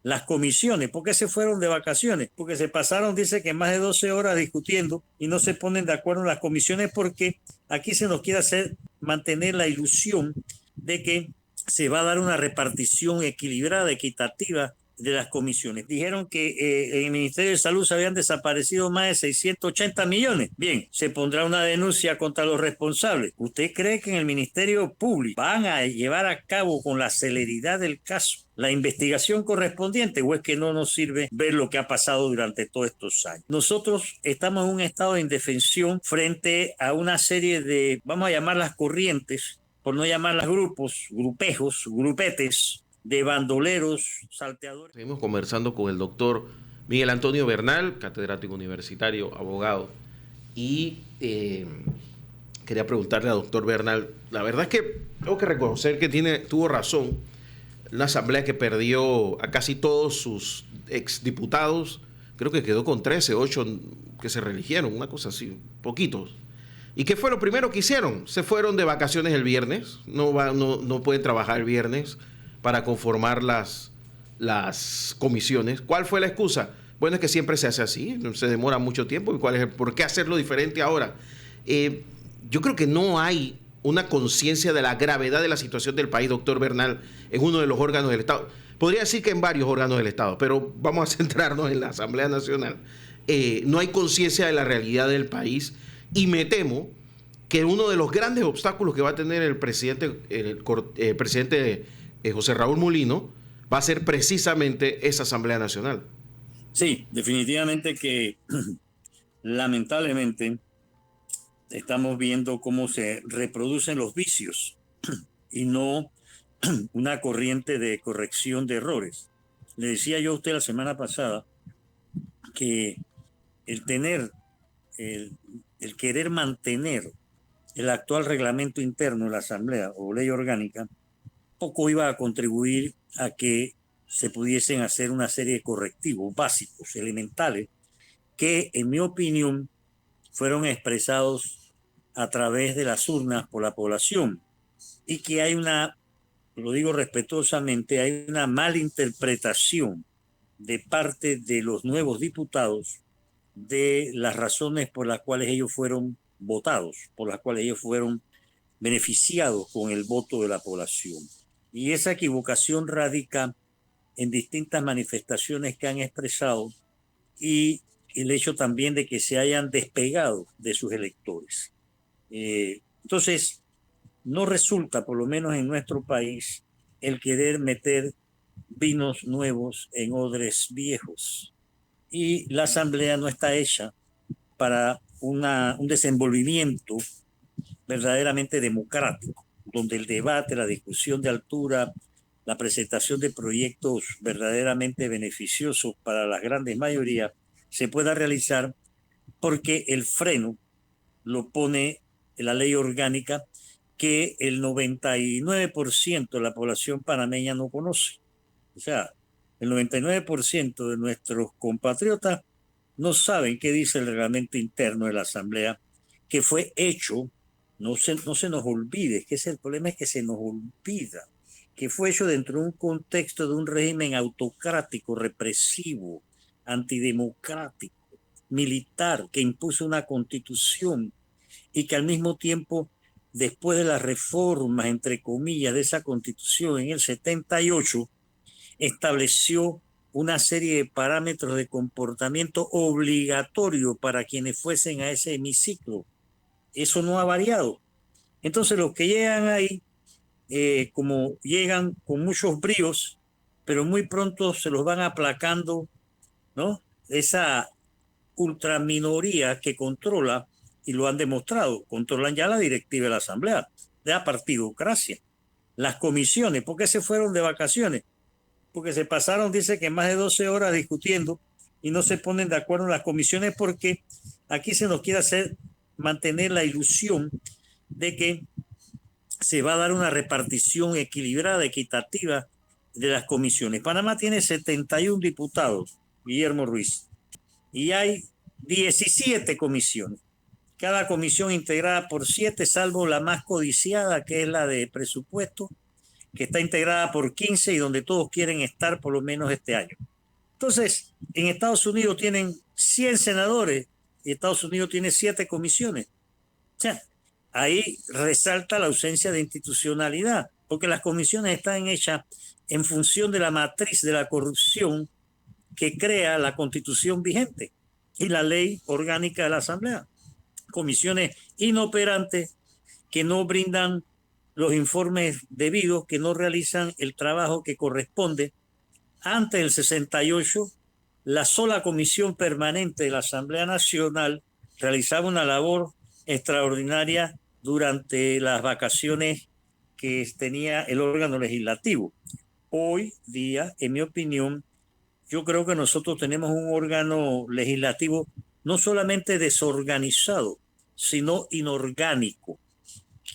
Las comisiones, ¿por qué se fueron de vacaciones? Porque se pasaron, dice que más de 12 horas discutiendo y no se ponen de acuerdo en las comisiones porque aquí se nos quiere hacer mantener la ilusión de que se va a dar una repartición equilibrada, equitativa de las comisiones. Dijeron que en el Ministerio de Salud se habían desaparecido más de 680 millones. Bien, se pondrá una denuncia contra los responsables. ¿Usted cree que en el Ministerio Público van a llevar a cabo con la celeridad del caso la investigación correspondiente, o es que no nos sirve ver lo que ha pasado durante todos estos años? Nosotros estamos en un estado de indefensión frente a una serie de, vamos a llamarlas corrientes, por no llamarlas grupos, grupejos, grupetes de bandoleros, salteadores. Seguimos conversando con el doctor Miguel Antonio Bernal, catedrático universitario, abogado, y quería preguntarle al doctor Bernal, la verdad es que tengo que reconocer que tuvo razón. Una asamblea que perdió a casi todos sus exdiputados, creo que quedó con 13, 8 que se reeligieron, una cosa así, poquitos. ¿Y qué fue lo primero que hicieron? Se fueron de vacaciones el viernes, no pueden trabajar el viernes para conformar las comisiones. ¿Cuál fue la excusa? Bueno, es que siempre se hace así, se demora mucho tiempo. ¿Y por qué hacerlo diferente ahora? Yo creo que no hay una conciencia de la gravedad de la situación del país, doctor Bernal, en uno de los órganos del Estado. Podría decir que en varios órganos del Estado, pero vamos a centrarnos en la Asamblea Nacional. No hay conciencia de la realidad del país y me temo que uno de los grandes obstáculos que va a tener el presidente José Raúl Mulino va a ser precisamente esa Asamblea Nacional. Sí, definitivamente que lamentablemente estamos viendo cómo se reproducen los vicios y no una corriente de corrección de errores. Le decía yo a usted la semana pasada que el querer mantener el actual reglamento interno de la Asamblea o ley orgánica poco iba a contribuir a que se pudiesen hacer una serie de correctivos básicos, elementales, que en mi opinión fueron expresados a través de las urnas por la población y que hay lo digo respetuosamente, hay una malinterpretación de parte de los nuevos diputados de las razones por las cuales ellos fueron votados, por las cuales ellos fueron beneficiados con el voto de la población. Y esa equivocación radica en distintas manifestaciones que han expresado y el hecho también de que se hayan despegado de sus electores. Entonces, no resulta, por lo menos en nuestro país, el querer meter vinos nuevos en odres viejos. Y la Asamblea no está hecha para un desenvolvimiento verdaderamente democrático, donde el debate, la discusión de altura, la presentación de proyectos verdaderamente beneficiosos para las grandes mayorías se pueda realizar, porque el freno lo pone la ley orgánica que el 99% de la población panameña no conoce. O sea, el 99% de nuestros compatriotas no saben qué dice el reglamento interno de la Asamblea, que fue hecho, no se nos olvide, que el problema es que se nos olvida, que fue hecho dentro de un contexto de un régimen autocrático, represivo, antidemocrático, militar, que impuso una constitución y que al mismo tiempo, después de las reformas, entre comillas, de esa constitución en el 78, estableció una serie de parámetros de comportamiento obligatorio para quienes fuesen a ese hemiciclo. Eso no ha variado. Entonces los que llegan ahí, como llegan con muchos bríos, pero muy pronto se los van aplacando, ¿no? Esa ultraminoría que controla, y lo han demostrado, controlan ya la directiva de la Asamblea, de la partidocracia. Las comisiones, ¿por qué se fueron de vacaciones? Porque se pasaron, dice que más de 12 horas discutiendo y no se ponen de acuerdo en las comisiones, porque aquí se nos quiere hacer mantener la ilusión de que se va a dar una repartición equilibrada, equitativa de las comisiones. Panamá tiene 71 diputados, Guillermo Ruiz, y hay 17 comisiones. Cada comisión integrada por 7, salvo la más codiciada, que es la de presupuesto, que está integrada por 15 y donde todos quieren estar por lo menos este año. Entonces, en Estados Unidos tienen 100 senadores y Estados Unidos tiene 7 comisiones. O sea, ahí resalta la ausencia de institucionalidad, porque las comisiones están hechas en función de la matriz de la corrupción que crea la constitución vigente y la ley orgánica de la Asamblea. Comisiones inoperantes que no brindan los informes debidos, que no realizan el trabajo que corresponde. Antes del 68, la sola comisión permanente de la Asamblea Nacional realizaba una labor extraordinaria durante las vacaciones que tenía el órgano legislativo. Hoy día, en mi opinión, yo creo que nosotros tenemos un órgano legislativo no solamente desorganizado, sino inorgánico,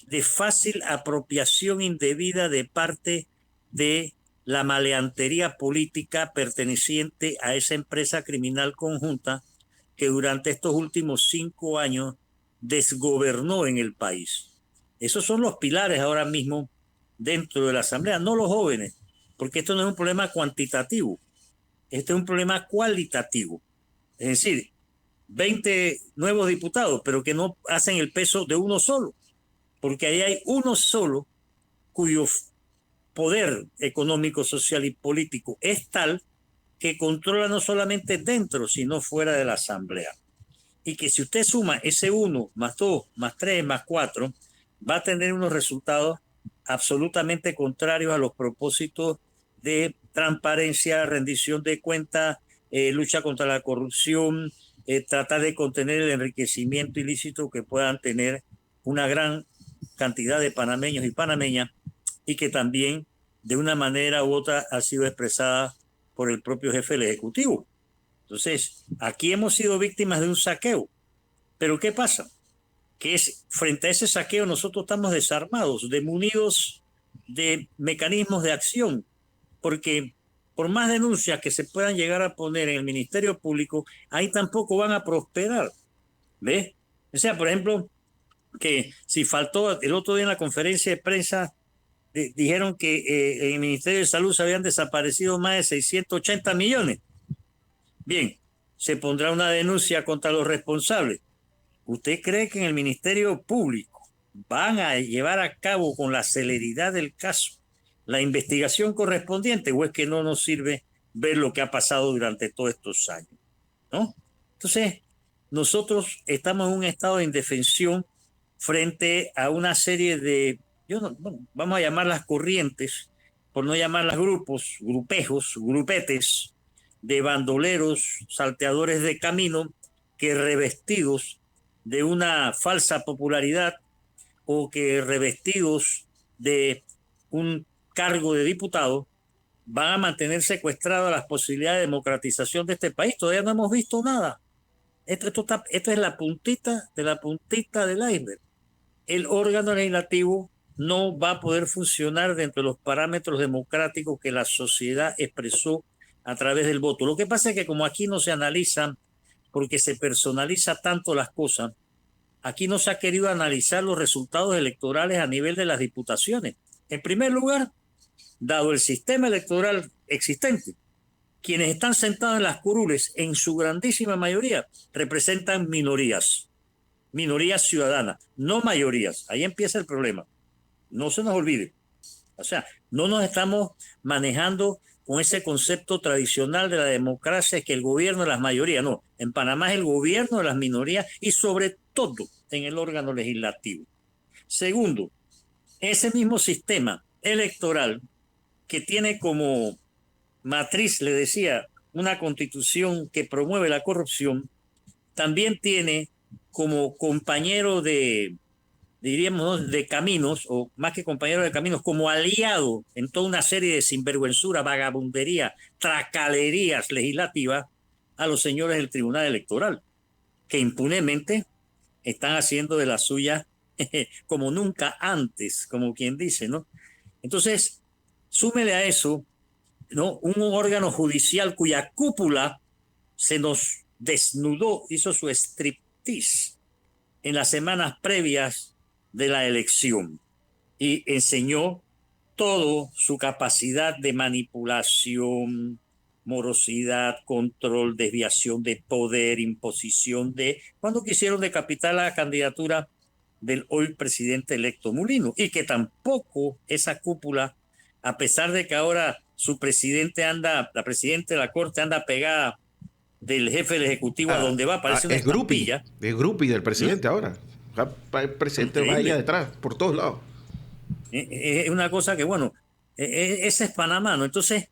de fácil apropiación indebida de parte de la maleantería política perteneciente a esa empresa criminal conjunta que durante estos últimos 5 años desgobernó en el país. Esos son los pilares ahora mismo dentro de la Asamblea, no los jóvenes, porque esto no es un problema cuantitativo, este es un problema cualitativo. Es decir, 20 nuevos diputados, pero que no hacen el peso de uno solo, porque ahí hay uno solo cuyo poder económico, social y político es tal que controla no solamente dentro, sino fuera de la Asamblea. Y que si usted suma ese 1, más 2, más 3, más 4, va a tener unos resultados absolutamente contrarios a los propósitos de transparencia, rendición de cuentas, lucha contra la corrupción, tratar de contener el enriquecimiento ilícito que puedan tener una gran cantidad de panameños y panameñas, y que también de una manera u otra ha sido expresada por el propio jefe del Ejecutivo. Entonces, aquí hemos sido víctimas de un saqueo. Pero ¿qué pasa? Que frente a ese saqueo nosotros estamos desarmados, desmunidos de mecanismos de acción, porque por más denuncias que se puedan llegar a poner en el Ministerio Público, ahí tampoco van a prosperar. ¿Ves? O sea, por ejemplo, que si faltó el otro día en la conferencia de prensa, dijeron que en el Ministerio de Salud se habían desaparecido más de 680 millones. Bien, se pondrá una denuncia contra los responsables. ¿Usted cree que en el Ministerio Público van a llevar a cabo con la celeridad del caso la investigación correspondiente, o es que no nos sirve ver lo que ha pasado durante todos estos años? ¿No? Entonces, nosotros estamos en un estado de indefensión frente a una serie de, vamos a llamarlas corrientes, por no llamarlas grupos, grupejos, grupetes de bandoleros, salteadores de camino, que revestidos de una falsa popularidad o que revestidos de un cargo de diputado van a mantener secuestradas las posibilidades de democratización de este país. Todavía no hemos visto nada. Esto es la puntita del iceberg. El órgano legislativo no va a poder funcionar dentro de los parámetros democráticos que la sociedad expresó a través del voto. Lo que pasa es que como aquí no se analizan, porque se personaliza tanto las cosas, aquí no se ha querido analizar los resultados electorales a nivel de las diputaciones. En primer lugar, dado el sistema electoral existente, quienes están sentados en las curules, en su grandísima mayoría, representan minorías ciudadanas, no mayorías. Ahí empieza el problema. No se nos olvide. O sea, no nos estamos manejando con ese concepto tradicional de la democracia, que el gobierno de las mayorías. No, en Panamá es el gobierno de las minorías y sobre todo en el órgano legislativo. Segundo, ese mismo sistema electoral que tiene como matriz, le decía, una constitución que promueve la corrupción, también tiene como compañero diríamos, de caminos, o más que compañero de caminos, como aliado en toda una serie de sinvergüenzura, vagabundería, tracalerías legislativas, a los señores del Tribunal Electoral, que impunemente están haciendo de la suya como nunca antes, como quien dice, ¿no? Entonces, súmele a eso, ¿no?, un órgano judicial cuya cúpula se nos desnudó, hizo su striptease en las semanas previas de la elección y enseñó todo su capacidad de manipulación, morosidad, control, desviación de poder, imposición de... Cuando quisieron decapitar la candidatura del hoy presidente electo Mulino, y que tampoco esa cúpula, a pesar de que ahora su presidente anda, la presidenta de la corte anda pegada del jefe del ejecutivo a donde va, parece una estampilla. Es groupie del presidente ahora. El presidente va allá detrás, por todos lados. Es una cosa que, bueno, ese es Panamá, ¿no? Entonces,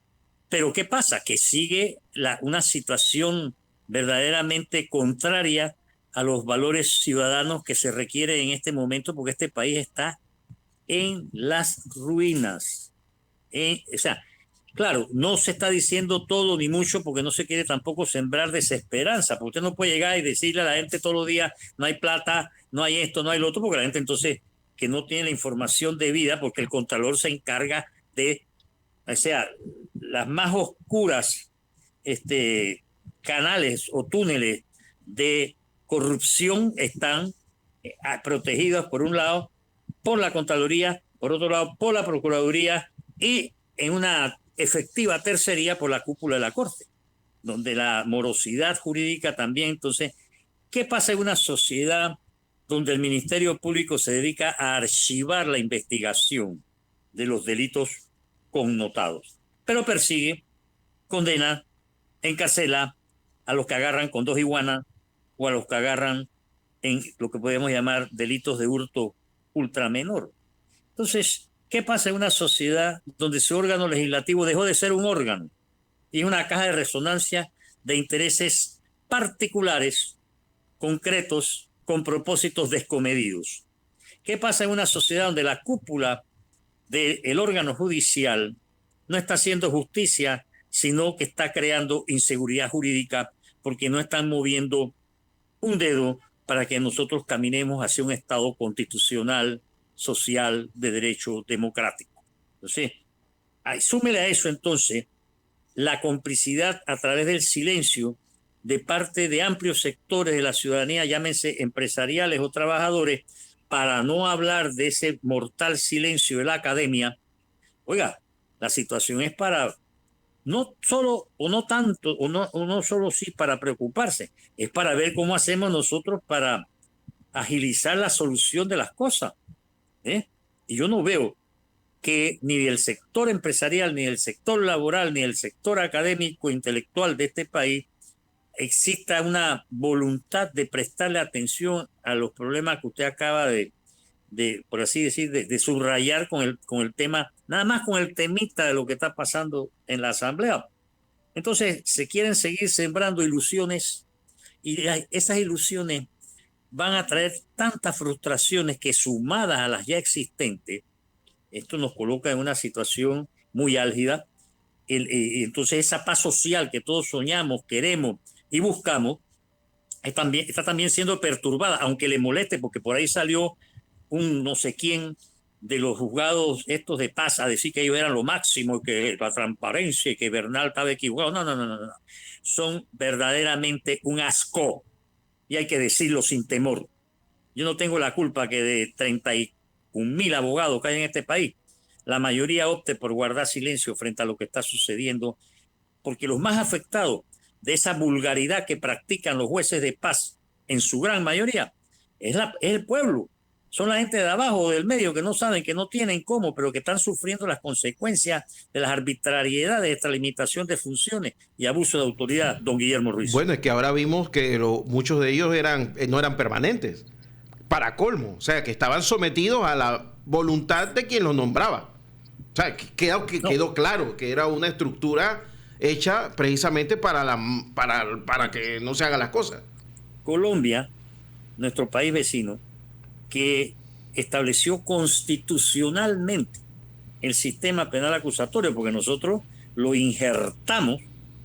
pero ¿qué pasa? Que sigue una situación verdaderamente contraria a los valores ciudadanos que se requiere en este momento, porque este país está en las ruinas. O sea, claro, no se está diciendo todo ni mucho porque no se quiere tampoco sembrar desesperanza, porque usted no puede llegar y decirle a la gente todos los días, no hay plata, no hay esto, no hay lo otro, porque la gente entonces que no tiene la información debida, porque el Contralor se encarga de, o sea, las más oscuras canales o túneles de corrupción están protegidos por un lado por la Contraloría, por otro lado por la Procuraduría y en una efectiva tercería por la cúpula de la Corte, donde la morosidad jurídica también. Entonces, ¿qué pasa en una sociedad donde el Ministerio Público se dedica a archivar la investigación de los delitos connotados, pero persigue, condena, encarcela a los que agarran con 2 iguanas o a los que agarran en lo que podemos llamar delitos de hurto ultramenor? Entonces, ¿qué pasa en una sociedad donde su órgano legislativo dejó de ser un órgano y una caja de resonancia de intereses particulares, concretos, con propósitos descomedidos? ¿Qué pasa en una sociedad donde la cúpula del órgano judicial no está haciendo justicia, sino que está creando inseguridad jurídica porque no están moviendo un dedo para que nosotros caminemos hacia un Estado constitucional, social, de derecho democrático? Entonces, súmele a eso entonces la complicidad a través del silencio de parte de amplios sectores de la ciudadanía, llámense empresariales o trabajadores, para no hablar de ese mortal silencio de la academia. Oiga, la situación es para no solo o no tanto o no solo sí para preocuparse, es para ver cómo hacemos nosotros para agilizar la solución de las cosas. Y yo no veo que ni del sector empresarial, ni del sector laboral, ni del sector académico intelectual de este país exista una voluntad de prestarle atención a los problemas que usted acaba de por así decir, de subrayar con el tema, nada más con el temita de lo que está pasando en la Asamblea. Entonces, se quieren seguir sembrando ilusiones y esas ilusiones van a traer tantas frustraciones que, sumadas a las ya existentes, esto nos coloca en una situación muy álgida. Entonces, esa paz social que todos soñamos, queremos y buscamos está también siendo perturbada, aunque le moleste, porque por ahí salió un no sé quién de los juzgados estos de paz a decir que ellos eran lo máximo, que la transparencia y que Bernal estaba equivocado. No. Son verdaderamente un asco y hay que decirlo sin temor. Yo no tengo la culpa que de 31,000 abogados que hay en este país, la mayoría opte por guardar silencio frente a lo que está sucediendo, porque los más afectados de esa vulgaridad que practican los jueces de paz, en su gran mayoría, es el pueblo. Son la gente de abajo, del medio, que no saben, que no tienen cómo, pero que están sufriendo las consecuencias de las arbitrariedades de esta limitación de funciones y abuso de autoridad, don Guillermo Ruiz. Bueno, es que ahora vimos que muchos de ellos no eran permanentes, para colmo, o sea, que estaban sometidos a la voluntad de quien los nombraba. O sea, quedó claro que era una estructura hecha precisamente para que no se hagan las cosas. Colombia, nuestro país vecino, que estableció constitucionalmente el sistema penal acusatorio, porque nosotros lo injertamos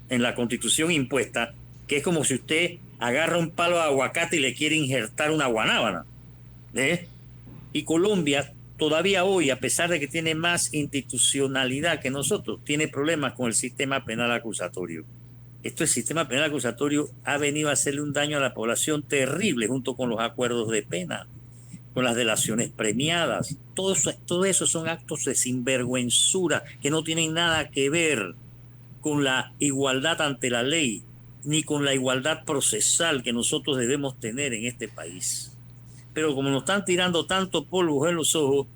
en la Constitución impuesta, que es como si usted agarra un palo de aguacate y le quiere injertar una guanábana. Y Colombia todavía hoy, a pesar de que tiene más institucionalidad que nosotros, tiene problemas con el sistema penal acusatorio. El sistema penal acusatorio ha venido a hacerle un daño a la población terrible junto con los acuerdos de pena. con las delaciones premiadas. Todo eso son actos de sinvergüenzura que no tienen nada que ver con la igualdad ante la ley, ni con la igualdad procesal que nosotros debemos tener en este país. Pero como nos están tirando tanto polvo en los ojos,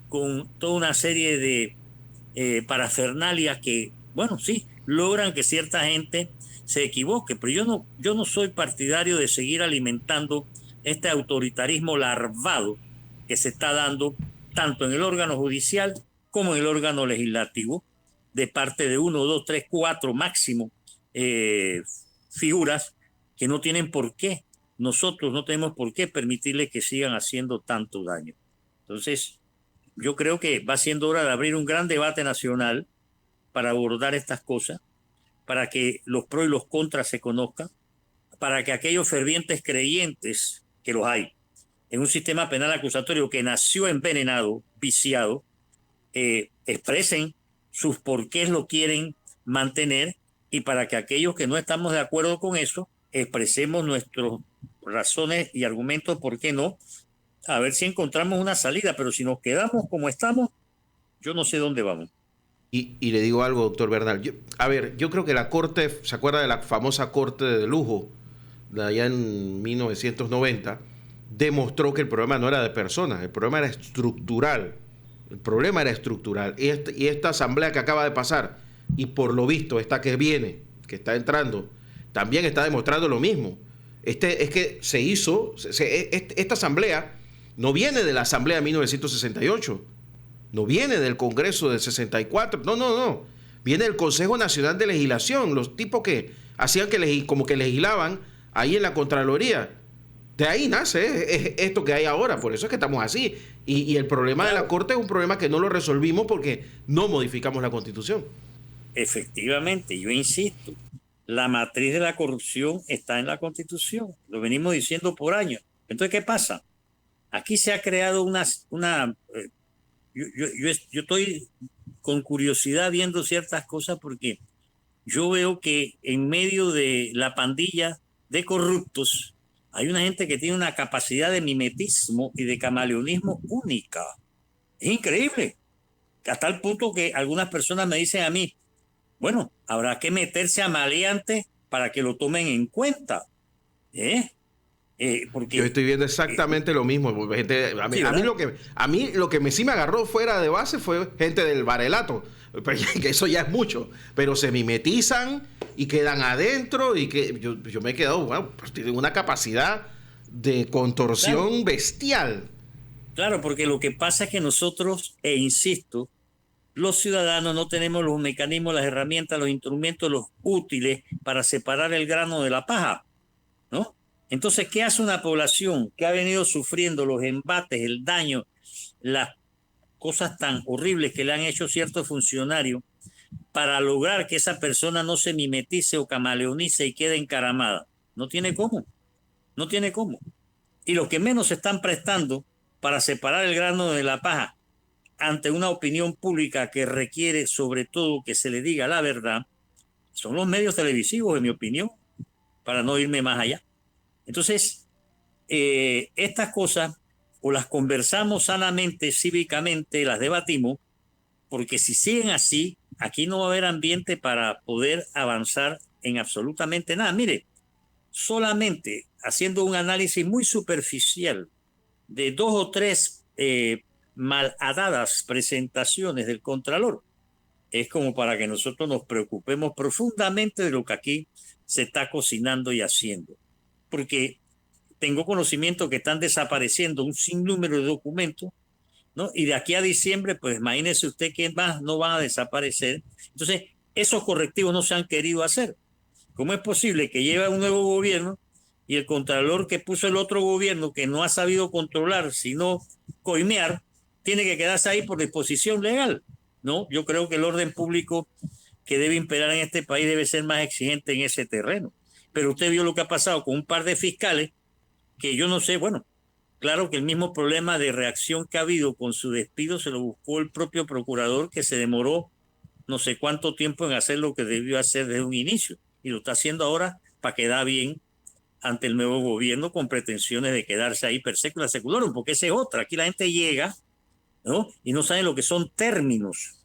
con toda una serie de parafernalias que, bueno, sí, logran que cierta gente se equivoque, pero yo no soy partidario de seguir alimentando este autoritarismo larvado que se está dando tanto en el órgano judicial como en el órgano legislativo, de parte de 1, 2, 3, 4 máximo figuras que no tienen por qué, nosotros no tenemos por qué permitirles que sigan haciendo tanto daño. Entonces, yo creo que va siendo hora de abrir un gran debate nacional para abordar estas cosas, para que los pros y los contras se conozcan, para que aquellos fervientes creyentes, que los hay, en un sistema penal acusatorio que nació envenenado, viciado, expresen sus porqués lo quieren mantener, y para que aquellos que no estamos de acuerdo con eso, expresemos nuestras razones y argumentos por qué no, a ver si encontramos una salida, pero si nos quedamos como estamos, yo no sé dónde vamos. Y le digo algo, doctor Bernal. Yo creo que la Corte, ¿se acuerda de la famosa Corte de Lujo, de allá en 1990? Demostró que el problema no era de personas, el problema era estructural. El problema era estructural. Y esta asamblea que acaba de pasar, y por lo visto esta que viene, que está entrando, también está demostrando lo mismo. Es que se hizo, esta asamblea no viene de la asamblea de 1968, no viene del Congreso del 64, no. Viene del Consejo Nacional de Legislación, los tipos que hacían como que legislaban ahí en la Contraloría. De ahí nace esto que hay ahora, por eso es que estamos así. Y el problema de la Corte es un problema que no lo resolvimos porque no modificamos la Constitución. Efectivamente, yo insisto, la matriz de la corrupción está en la Constitución, lo venimos diciendo por años. Entonces, ¿qué pasa? Aquí se ha creado yo estoy con curiosidad viendo ciertas cosas porque yo veo que en medio de la pandilla de corruptos hay una gente que tiene una capacidad de mimetismo y de camaleonismo única. Es increíble. Hasta el punto que algunas personas me dicen a mí, bueno, habrá que meterse a maleantes para que lo tomen en cuenta. Porque yo estoy viendo exactamente lo mismo. Gente, a mí lo que sí me agarró fuera de base fue gente del Barelato, que eso ya es mucho, pero se mimetizan y quedan adentro y que yo me he quedado, bueno, pues tienen una capacidad de contorsión bestial. Claro, porque lo que pasa es que nosotros, insisto, los ciudadanos no tenemos los mecanismos, las herramientas, los instrumentos, los útiles para separar el grano de la paja, ¿no? Entonces, ¿qué hace una población que ha venido sufriendo los embates, el daño, las cosas tan horribles que le han hecho ciertos funcionarios para lograr que esa persona no se mimetice o camaleonice y quede encaramada? No tiene cómo, no tiene cómo. Y los que menos se están prestando para separar el grano de la paja ante una opinión pública que requiere sobre todo que se le diga la verdad, son los medios televisivos, en mi opinión, para no irme más allá. Entonces, estas cosas o las conversamos sanamente, cívicamente, las debatimos, porque si siguen así, aquí no va a haber ambiente para poder avanzar en absolutamente nada. Mire, solamente haciendo un análisis muy superficial de 2 o 3 malhadadas presentaciones del Contralor, es como para que nosotros nos preocupemos profundamente de lo que aquí se está cocinando y haciendo. Porque tengo conocimiento que están desapareciendo un sinnúmero de documentos, ¿no? Y de aquí a diciembre, pues imagínese usted que más no van a desaparecer. Entonces, esos correctivos no se han querido hacer. ¿Cómo es posible que lleve un nuevo gobierno y el contralor que puso el otro gobierno, que no ha sabido controlar, sino coimear, tiene que quedarse ahí por disposición legal? No, yo creo que el orden público que debe imperar en este país debe ser más exigente en ese terreno. Pero usted vio lo que ha pasado con un par de fiscales que yo no sé, bueno, claro que el mismo problema de reacción que ha habido con su despido se lo buscó el propio procurador, que se demoró no sé cuánto tiempo en hacer lo que debió hacer desde un inicio y lo está haciendo ahora para quedar bien ante el nuevo gobierno con pretensiones de quedarse ahí per secula seculorum, porque esa es otra. Aquí la gente llega, ¿no? Y no saben lo que son términos.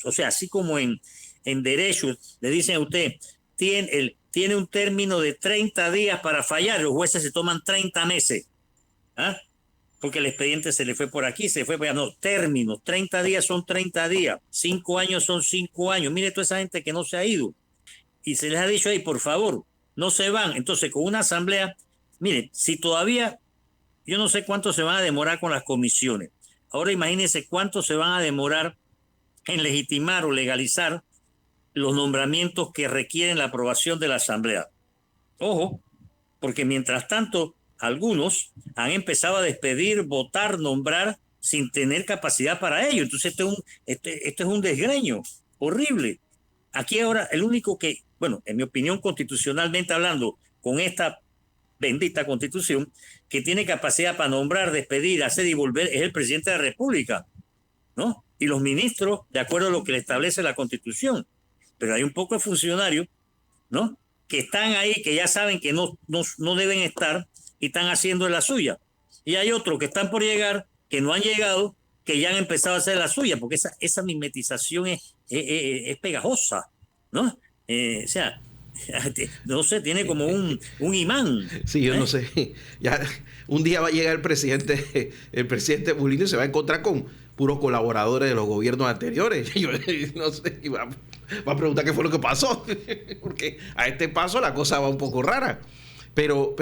O sea, así como en derecho le dicen a usted, tiene un término de 30 días para fallar, los jueces se toman 30 meses. ¿Ah? Porque el expediente se le fue por aquí, se le fue por allá. No, términos, 30 días son 30 días, 5 años son 5 años. Mire toda esa gente que no se ha ido. Y se les ha dicho ahí, por favor, no se van. Entonces, con una asamblea, mire, si todavía, yo no sé cuánto se van a demorar con las comisiones. Ahora imagínense cuánto se van a demorar en legitimar o legalizar los nombramientos que requieren la aprobación de la asamblea. Ojo, porque mientras tanto, algunos han empezado a despedir, votar, nombrar sin tener capacidad para ello. Entonces esto es un desgreño horrible. Aquí ahora el único que, bueno, en mi opinión constitucionalmente hablando, con esta bendita constitución, que tiene capacidad para nombrar, despedir, hacer y volver, es el presidente de la República, ¿no? Y los ministros, de acuerdo a lo que le establece la constitución. Pero hay un poco de funcionarios, ¿no?, que están ahí, que ya saben que no deben estar y están haciendo la suya. Y hay otros que están por llegar, que no han llegado, que ya han empezado a hacer la suya, porque esa mimetización es pegajosa, ¿no? O sea, no sé, tiene como un imán. Sí, yo no sé. Ya un día va a llegar el presidente Mulino y se va a encontrar con puros colaboradores de los gobiernos anteriores. Yo no sé, y va a preguntar qué fue lo que pasó, porque a este paso la cosa va un poco rara. Pero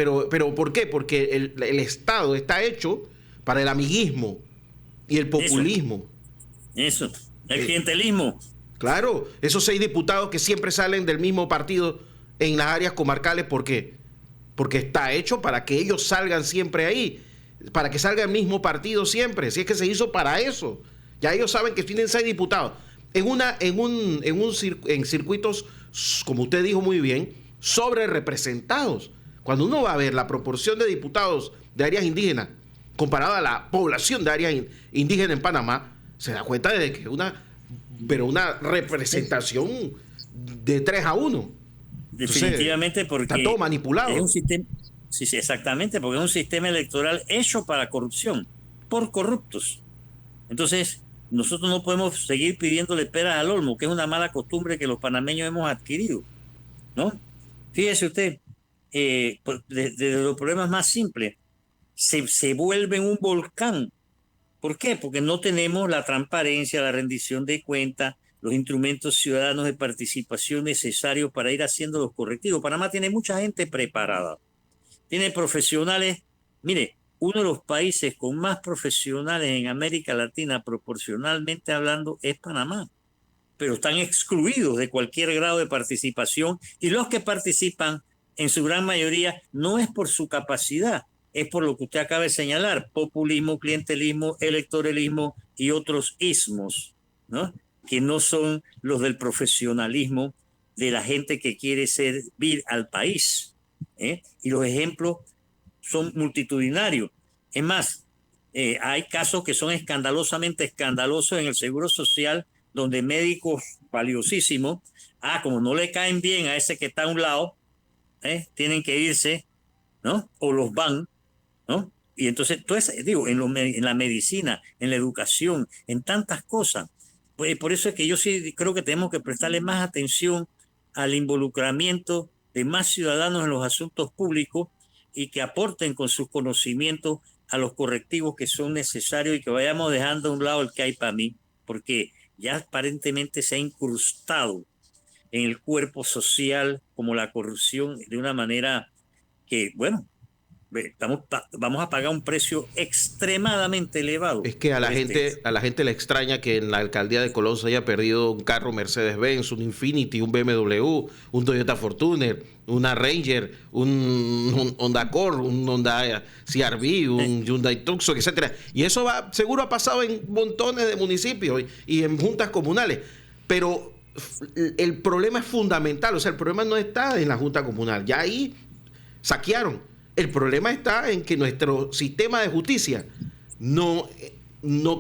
¿por qué? Porque el Estado está hecho para el amiguismo y el populismo. Eso. El clientelismo. Claro, esos 6 diputados que siempre salen del mismo partido en las áreas comarcales, ¿por qué? Porque está hecho para que ellos salgan siempre ahí, para que salga el mismo partido siempre, si es que se hizo para eso. Ya ellos saben que tienen 6 diputados. En circuitos, como usted dijo muy bien, sobre representados. Cuando uno va a ver la proporción de diputados de áreas indígenas comparada a la población de áreas indígenas en Panamá, se da cuenta de que una representación de 3-1. Definitivamente. Entonces, porque está todo manipulado. Es un sistema, sí, exactamente, porque es un sistema electoral hecho para corrupción, por corruptos. Entonces, nosotros no podemos seguir pidiéndole peras al olmo, que es una mala costumbre que los panameños hemos adquirido, ¿no? Fíjese usted, desde los problemas más simples, se vuelven un volcán. ¿Por qué? Porque no tenemos la transparencia, la rendición de cuentas, los instrumentos ciudadanos de participación necesarios para ir haciendo los correctivos. Panamá tiene mucha gente preparada, tiene profesionales. Mire, uno de los países con más profesionales en América Latina, proporcionalmente hablando, es Panamá, pero están excluidos de cualquier grado de participación, y los que participan, en su gran mayoría, no es por su capacidad, es por lo que usted acaba de señalar: populismo, clientelismo, electoralismo y otros ismos, ¿no?, que no son los del profesionalismo de la gente que quiere servir al país, ¿eh? Y los ejemplos son multitudinarios. Es más, hay casos que son escandalosamente escandalosos en el Seguro Social, donde médicos valiosísimos, como no le caen bien a ese que está a un lado, tienen que irse, ¿no?, o los van, ¿no? Y entonces, en la medicina, en la educación, en tantas cosas. Pues por eso es que yo sí creo que tenemos que prestarle más atención al involucramiento de más ciudadanos en los asuntos públicos, y que aporten con sus conocimientos a los correctivos que son necesarios, y que vayamos dejando a un lado el que hay para mí, porque ya aparentemente se ha incrustado en el cuerpo social como la corrupción de una manera que, bueno, vamos a pagar un precio extremadamente elevado. Es que a la gente le extraña que en la alcaldía de Colón se haya perdido un carro Mercedes-Benz, un Infiniti, un BMW, un Toyota Fortuner, una Ranger, un Honda Accord, un Honda CR-V, un Hyundai Tucson, etcétera. Y eso seguro ha pasado en montones de municipios y en juntas comunales. Pero el problema es fundamental. O sea, el problema no está en la junta comunal. Ya ahí saquearon. El problema está en que nuestro sistema de justicia no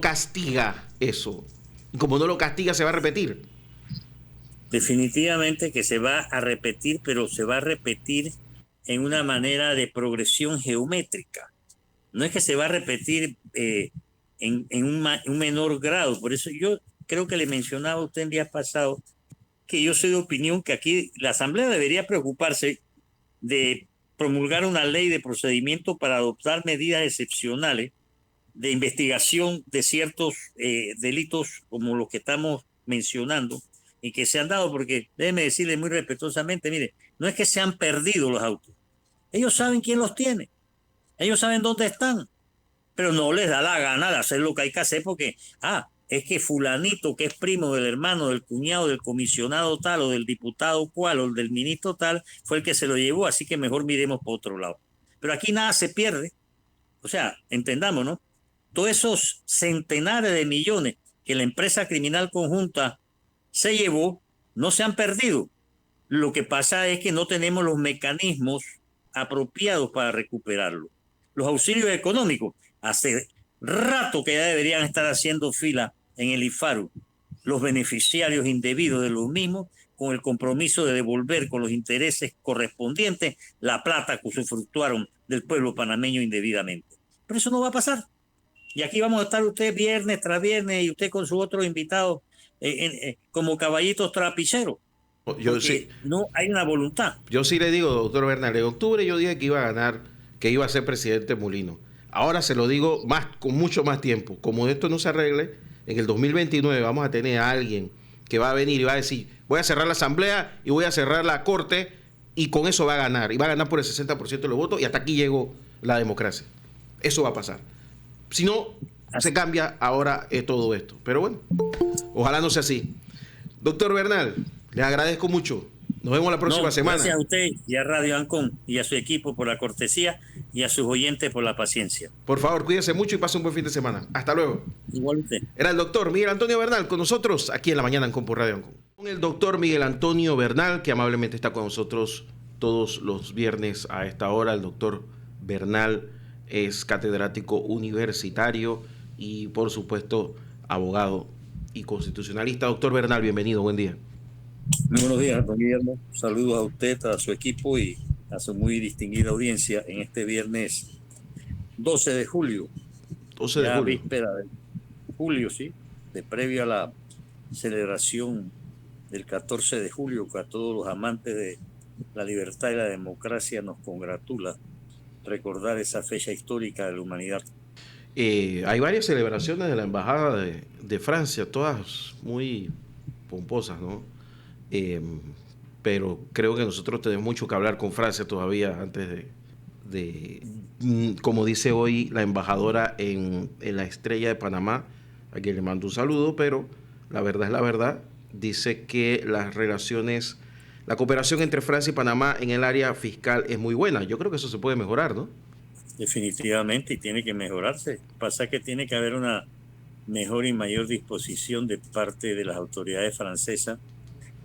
castiga eso. Y como no lo castiga, se va a repetir. Definitivamente que se va a repetir, pero se va a repetir en una manera de progresión geométrica. No es que se va a repetir en un menor grado. Por eso yo creo que le mencionaba a usted en días pasados que yo soy de opinión que aquí la Asamblea debería preocuparse de promulgar una ley de procedimiento para adoptar medidas excepcionales de investigación de ciertos delitos como los que estamos mencionando y que se han dado, porque déjeme decirle muy respetuosamente, mire, no es que se han perdido los autos, ellos saben quién los tiene, ellos saben dónde están, pero no les da la gana de hacer lo que hay que hacer porque, es que fulanito que es primo del hermano, del cuñado, del comisionado tal o del diputado cual o del ministro tal fue el que se lo llevó, así que mejor miremos por otro lado. Pero aquí nada se pierde, o sea, entendamos, ¿no? Todos esos centenares de millones que la empresa criminal conjunta se llevó no se han perdido. Lo que pasa es que no tenemos los mecanismos apropiados para recuperarlo. Los auxilios económicos, hace rato que ya deberían estar haciendo fila en el IFARU, los beneficiarios indebidos de los mismos, con el compromiso de devolver con los intereses correspondientes la plata que usufructuaron del pueblo panameño indebidamente. Pero eso no va a pasar. Y aquí vamos a estar usted viernes tras viernes y usted con su otro invitado como caballitos trapicheros. Yo sí, Porque no hay una voluntad. yo sí le digo, doctor Bernal, en octubre yo dije que iba a ganar, que iba a ser presidente Molino. Ahora se lo digo más, con mucho más tiempo. Como esto no se arregle, en el 2029 vamos a tener a alguien que va a venir y va a decir, voy a cerrar la asamblea y voy a cerrar la corte y con eso va a ganar. Y va a ganar por el 60% de los votos y hasta aquí llegó la democracia. Eso va a pasar. Si no, se cambia ahora todo esto. Pero bueno, ojalá no sea así. Doctor Bernal, les agradezco mucho. Nos vemos la próxima semana. Gracias a usted y a Radio Ancon y a su equipo por la cortesía y a sus oyentes por la paciencia. Por favor, cuídense mucho y pasen un buen fin de semana. Hasta luego. Igual usted. Era el doctor Miguel Antonio Bernal con nosotros aquí en la mañana Ancon por Radio Ancon. Con el doctor Miguel Antonio Bernal, que amablemente está con nosotros todos los viernes a esta hora. El doctor Bernal es catedrático universitario y, por supuesto, abogado y constitucionalista. Doctor Bernal, bienvenido, buen día. Muy buenos días, don Guillermo. Saludos a usted, a su equipo y a su muy distinguida audiencia en este viernes 12 de julio. 12 de julio. Víspera de julio, sí, de previo a la celebración del 14 de julio, que a todos los amantes de la libertad y la democracia nos congratula recordar esa fecha histórica de la humanidad. Hay varias celebraciones de la Embajada de Francia, todas muy pomposas, ¿no? Pero creo que nosotros tenemos mucho que hablar con Francia todavía antes como dice hoy la embajadora en la Estrella de Panamá, a quien le mando un saludo, pero la verdad es la verdad, dice que las relaciones, la cooperación entre Francia y Panamá en el área fiscal es muy buena. Yo creo que eso se puede mejorar, ¿no? Definitivamente, y tiene que mejorarse. Pasa que tiene que haber una mejor y mayor disposición de parte de las autoridades francesas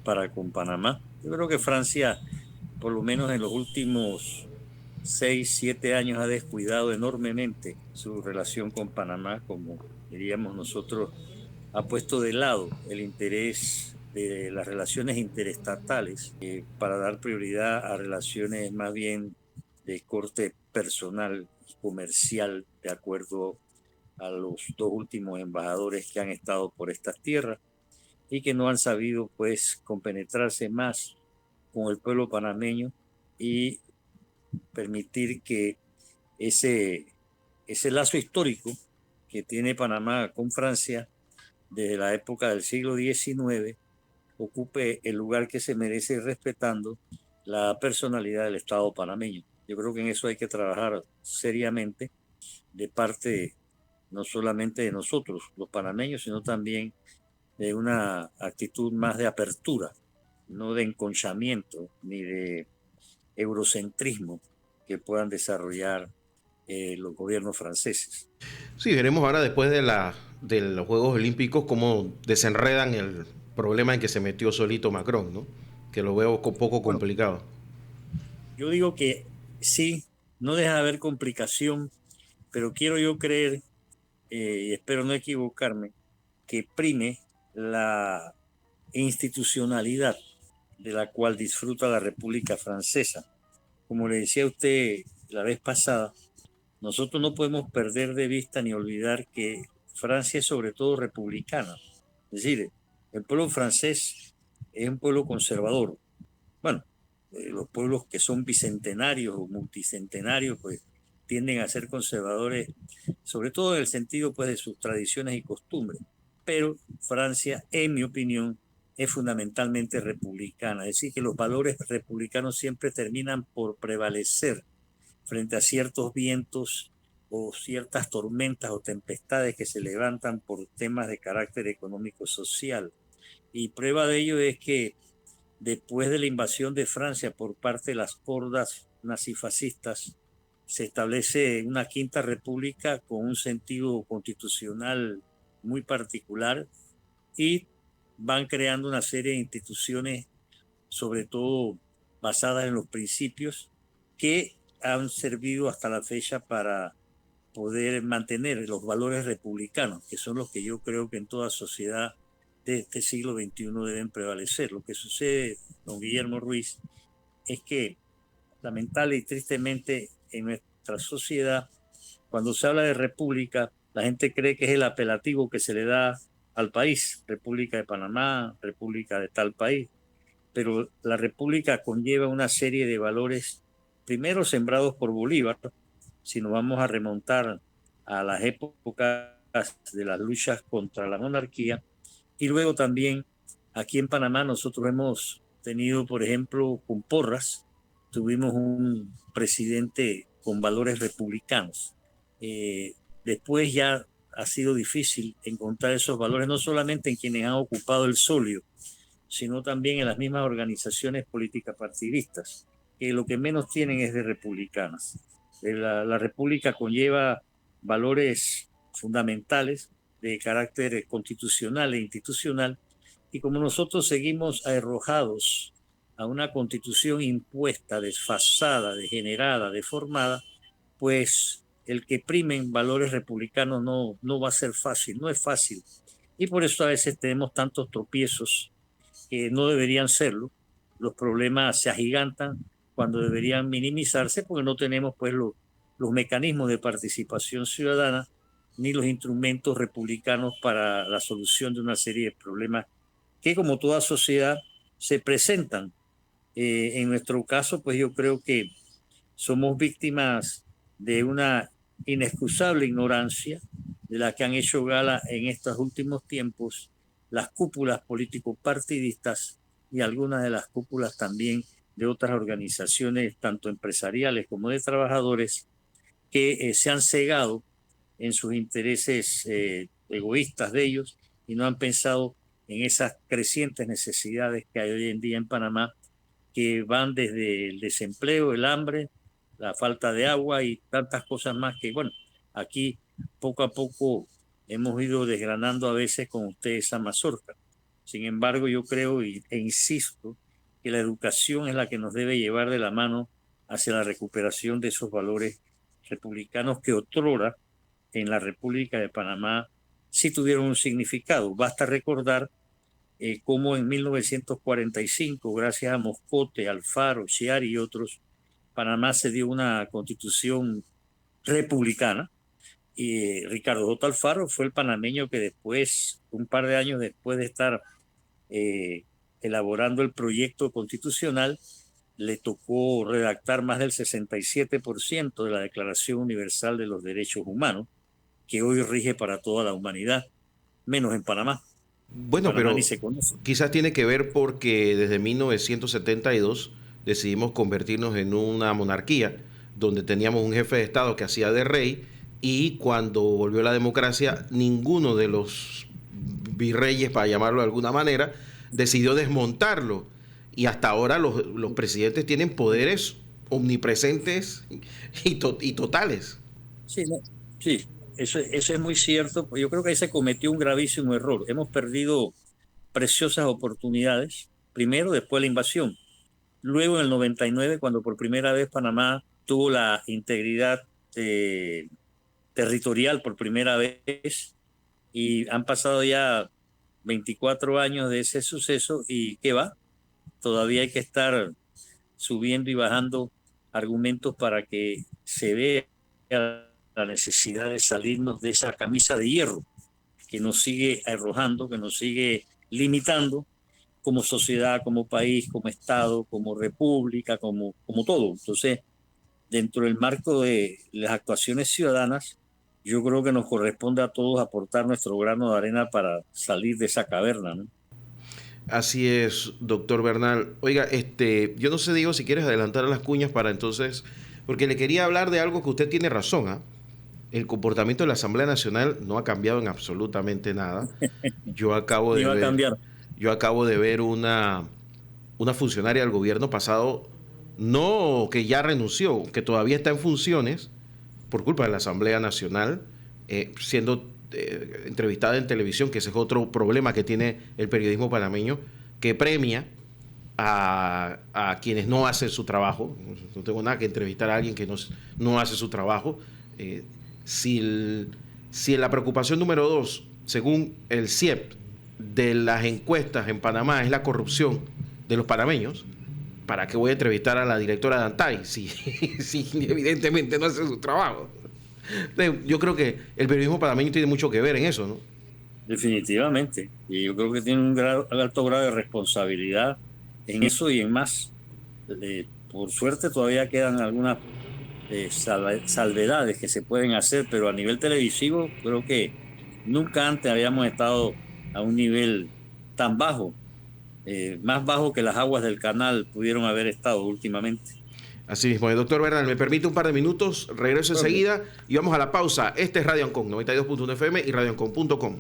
para con Panamá. Yo creo que Francia, por lo menos en los últimos 6, 7 años, ha descuidado enormemente su relación con Panamá, como diríamos nosotros, ha puesto de lado el interés de las relaciones interestatales para dar prioridad a relaciones más bien de corte personal y comercial, de acuerdo a los dos últimos embajadores que han estado por estas tierras y que no han sabido pues compenetrarse más con el pueblo panameño y permitir que ese lazo histórico que tiene Panamá con Francia desde la época del siglo XIX ocupe el lugar que se merece, respetando la personalidad del Estado panameño. Yo creo que en eso hay que trabajar seriamente de parte no solamente de nosotros, los panameños, sino también de una actitud más de apertura, no de enconchamiento ni de eurocentrismo que puedan desarrollar los gobiernos franceses. Sí, veremos ahora después de los Juegos Olímpicos cómo desenredan el problema en que se metió solito Macron, ¿no? Que lo veo un poco complicado. Yo digo que sí, no deja de haber complicación, pero quiero yo creer, y espero no equivocarme, que prime la institucionalidad de la cual disfruta la República Francesa. Como le decía a usted la vez pasada, nosotros no podemos perder de vista ni olvidar que Francia es sobre todo republicana. Es decir, el pueblo francés es un pueblo conservador. Bueno, los pueblos que son bicentenarios o multicentenarios, pues tienden a ser conservadores, sobre todo en el sentido pues de sus tradiciones y costumbres. Pero Francia, en mi opinión, es fundamentalmente republicana. Es decir, que los valores republicanos siempre terminan por prevalecer frente a ciertos vientos o ciertas tormentas o tempestades que se levantan por temas de carácter económico-social. Y prueba de ello es que después de la invasión de Francia por parte de las hordas nazifascistas, se establece una quinta república con un sentido constitucional muy particular y van creando una serie de instituciones, sobre todo basadas en los principios, que han servido hasta la fecha para poder mantener los valores republicanos, que son los que yo creo que en toda sociedad de este siglo XXI deben prevalecer. Lo que sucede, don Guillermo Ruiz, es que lamentable y tristemente en nuestra sociedad, cuando se habla de república, la gente cree que es el apelativo que se le da al país, República de Panamá, República de tal país, pero la república conlleva una serie de valores, primero sembrados por Bolívar, si nos vamos a remontar a las épocas de las luchas contra la monarquía, y luego también aquí en Panamá nosotros hemos tenido, por ejemplo, con Porras, tuvimos un presidente con valores republicanos. Después ya ha sido difícil encontrar esos valores, no solamente en quienes han ocupado el solio, sino también en las mismas organizaciones políticas partidistas, que lo que menos tienen es de republicanas. La república conlleva valores fundamentales de carácter constitucional e institucional, y como nosotros seguimos arrojados a una constitución impuesta, desfasada, degenerada, deformada, pues el que primen valores republicanos no va a ser fácil, no es fácil. Y por eso a veces tenemos tantos tropiezos que no deberían serlo. Los problemas se agigantan cuando deberían minimizarse porque no tenemos pues los mecanismos de participación ciudadana ni los instrumentos republicanos para la solución de una serie de problemas que, como toda sociedad, se presentan. En nuestro caso, pues yo creo que somos víctimas de una inexcusable ignorancia de la que han hecho gala en estos últimos tiempos las cúpulas político-partidistas y algunas de las cúpulas también de otras organizaciones, tanto empresariales como de trabajadores, que se han cegado en sus intereses egoístas de ellos y no han pensado en esas crecientes necesidades que hay hoy en día en Panamá, que van desde el desempleo, el hambre, la falta de agua y tantas cosas más que, bueno, aquí poco a poco hemos ido desgranando a veces con ustedes esa mazorca. Sin embargo, yo creo e insisto que la educación es la que nos debe llevar de la mano hacia la recuperación de esos valores republicanos que otrora en la República de Panamá sí tuvieron un significado. Basta recordar cómo en 1945, gracias a Moscote, Alfaro, Chiari y otros, Panamá se dio una constitución republicana. Y Ricardo J. Alfaro fue el panameño que después, un par de años después de estar elaborando el proyecto constitucional, le tocó redactar más del 67% de la Declaración Universal de los Derechos Humanos, que hoy rige para toda la humanidad, menos en Panamá. Bueno, Panamá pero ni se conoce. quizás tiene que ver porque desde 1972 decidimos convertirnos en una monarquía donde teníamos un jefe de Estado que hacía de rey, y cuando volvió la democracia ninguno de los virreyes, para llamarlo de alguna manera, decidió desmontarlo, y hasta ahora los presidentes tienen poderes omnipresentes y totales. Sí, no, sí, eso es muy cierto. Yo creo que ahí se cometió un gravísimo error. Hemos perdido preciosas oportunidades, primero después de la invasión, luego en el 99, cuando por primera vez Panamá tuvo la integridad territorial por primera vez, y han pasado ya 24 años de ese suceso y ¿qué va? Todavía hay que estar subiendo y bajando argumentos para que se vea la necesidad de salirnos de esa camisa de hierro que nos sigue arrojando, que nos sigue limitando como sociedad, como país, como Estado, como república, como todo. Entonces, dentro del marco de las actuaciones ciudadanas, yo creo que nos corresponde a todos aportar nuestro grano de arena para salir de esa caverna, ¿no? Así es, doctor Bernal. Oiga, yo no sé, Diego, si quieres adelantar a las cuñas para entonces, porque le quería hablar de algo que usted tiene razón, ¿ah? El comportamiento de la Asamblea Nacional no ha cambiado en absolutamente nada. Yo acabo Ni de va a ver, cambiar. yo acabo de ver una funcionaria del gobierno pasado, no que ya renunció, que todavía está en funciones por culpa de la Asamblea Nacional, siendo entrevistada en televisión, que ese es otro problema que tiene el periodismo panameño, que premia a quienes no hacen su trabajo. No tengo nada que entrevistar a alguien que no hace su trabajo. Si la preocupación número 2, según el CIEP, de las encuestas en Panamá es la corrupción de los panameños, ¿para qué voy a entrevistar a la directora de ANTAI si evidentemente no hace su trabajo? Yo creo que el periodismo panameño tiene mucho que ver en eso, ¿no? Definitivamente. Y yo creo que tiene un alto grado de responsabilidad en eso y en más. Por suerte todavía quedan algunas salvedades que se pueden hacer, pero a nivel televisivo creo que nunca antes habíamos estado a un nivel tan bajo, más bajo que las aguas del canal pudieron haber estado últimamente. Así mismo, doctor Bernal, me permite un par de minutos, regreso enseguida y vamos a la pausa. Este es Radio Ancon 92.1 FM y radioancon.com.